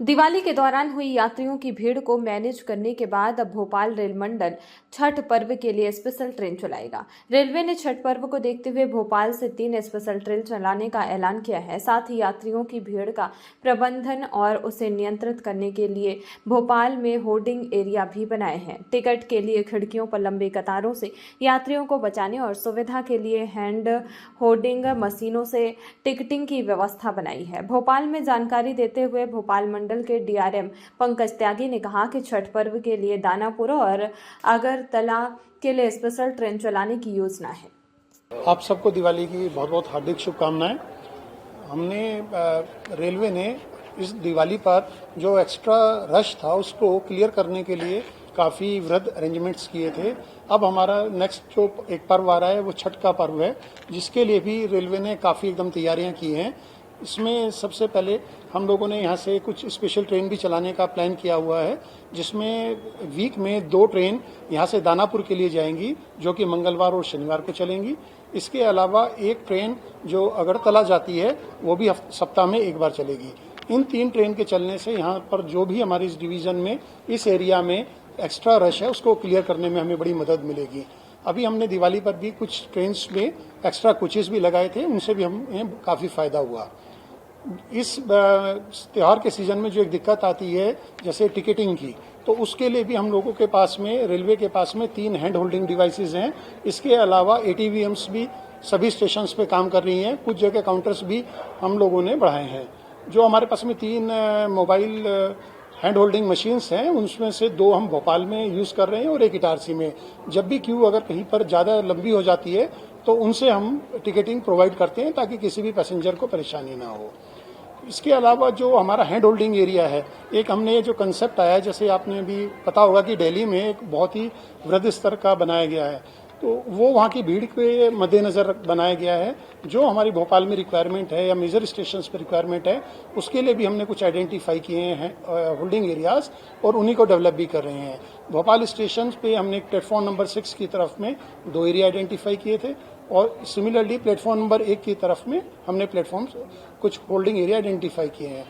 दिवाली के दौरान हुई यात्रियों की भीड़ को मैनेज करने के बाद अब भोपाल रेल मंडल छठ पर्व के लिए स्पेशल ट्रेन चलाएगा। रेलवे ने छठ पर्व को देखते हुए भोपाल से 3 स्पेशल ट्रेन चलाने का ऐलान किया है। साथ ही यात्रियों की भीड़ का प्रबंधन और उसे नियंत्रित करने के लिए भोपाल में होर्डिंग एरिया भी बनाए हैं। टिकट के लिए खिड़कियों पर लंबी कतारों से यात्रियों को बचाने और सुविधा के लिए हैंड होर्डिंग मशीनों से टिकटिंग की व्यवस्था बनाई है। भोपाल में जानकारी देते हुए भोपाल मंडल के डीआरएम पंकज त्यागी ने कहा कि छठ पर्व के लिए दानापुर और अगरतला के लिए स्पेशल ट्रेन चलाने की योजना है। आप सबको दिवाली की बहुत बहुत हार्दिक शुभकामनाएं। हमने रेलवे ने इस दिवाली पर जो एक्स्ट्रा रश था उसको क्लियर करने के लिए काफी वृहद अरेंजमेंट्स किए थे। अब हमारा नेक्स्ट जो एक पर्व आ रहा है वो छठ का पर्व है, जिसके लिए भी रेलवे ने काफी एकदम तैयारियां की हैं। इसमें सबसे पहले हम लोगों ने यहाँ से कुछ स्पेशल ट्रेन भी चलाने का प्लान किया हुआ है, जिसमें वीक में 2 ट्रेन यहाँ से दानापुर के लिए जाएंगी, जो कि मंगलवार और शनिवार को चलेंगी। इसके अलावा एक ट्रेन जो अगरतला जाती है वो भी सप्ताह में एक बार चलेगी। इन 3 ट्रेन के चलने से यहाँ पर जो भी हमारी इस डिवीजन में इस एरिया में एक्स्ट्रा रश है उसको क्लियर करने में हमें बड़ी मदद मिलेगी। अभी हमने दिवाली पर भी कुछ ट्रेन में एक्स्ट्रा कोचेस भी लगाए थे, उनसे भी हमें काफी फायदा हुआ। इस त्योहार के सीजन में जो एक दिक्कत आती है जैसे टिकटिंग की, तो उसके लिए भी हम लोगों के पास में रेलवे के पास में 3 हैंड होल्डिंग डिवाइसेस हैं। इसके अलावा एटीवीएम्स भी सभी स्टेशंस पे काम कर रही हैं। कुछ जगह काउंटर्स भी हम लोगों ने बढ़ाए हैं। जो हमारे पास में 3 मोबाइल हैंड होल्डिंग मशीन्स हैं, उनमें से 2 हम भोपाल में यूज कर रहे हैं और एक इटारसी में। जब भी क्यू अगर कहीं पर ज्यादा लंबी हो जाती है तो उनसे हम टिकटिंग प्रोवाइड करते हैं ताकि किसी भी पैसेंजर को परेशानी ना हो। इसके अलावा जो हमारा हैंड होल्डिंग एरिया है, एक हमने जो कंसेप्ट आया है, जैसे आपने भी पता होगा कि दिल्ली में एक बहुत ही वृहद स्तर का बनाया गया है, तो वो वहाँ की भीड़ के मद्देनजर बनाया गया है। जो हमारी भोपाल में रिक्वायरमेंट है या मेजर स्टेशंस पर रिक्वायरमेंट है, उसके लिए भी हमने कुछ आइडेंटिफाई किए हैं होल्डिंग एरियाज, और उन्हीं को डेवलप भी कर रहे हैं। भोपाल स्टेशन पे हमने प्लेटफॉर्म नंबर 6 की तरफ में 2 एरिया आइडेंटिफाई किए थे, और सिमिलरली प्लेटफॉर्म नंबर 1 की तरफ में हमने प्लेटफॉर्म कुछ होल्डिंग एरिया आइडेंटिफाई किए हैं।